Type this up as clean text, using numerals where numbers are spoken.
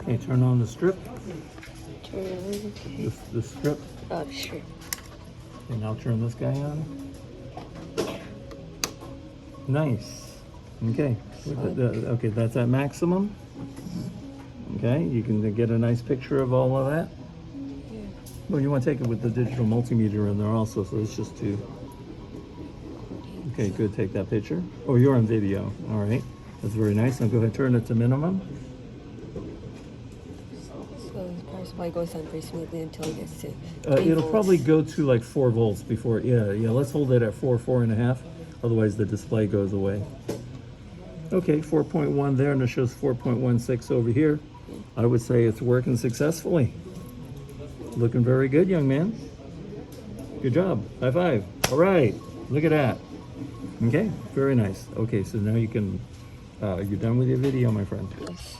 Okay, turn on the strip. Turn. The strip. Oh, sure. And now turn this guy on. Nice. Okay. Okay, that's at maximum. Okay, you can get a nice picture of all of that. Yeah. Well, you want to take it with the digital multimeter in there also, so it's just two. Okay, good. Take that picture. Oh, you're on video. All right. That's very nice. Now go ahead and turn it to minimum. So the power supply goes on very smoothly until it gets to 8 It'll volts. probably go to like 4 volts before. Yeah. Let's hold it at 4.5. Otherwise, the display goes away. Okay, 4.1 there, and it shows 4.16 over here. I would say it's working successfully. Looking very good, young man. Good job. High five. All right. Look at that. Okay, very nice. Okay, so now you can, you're done with your video, my friend. Yes.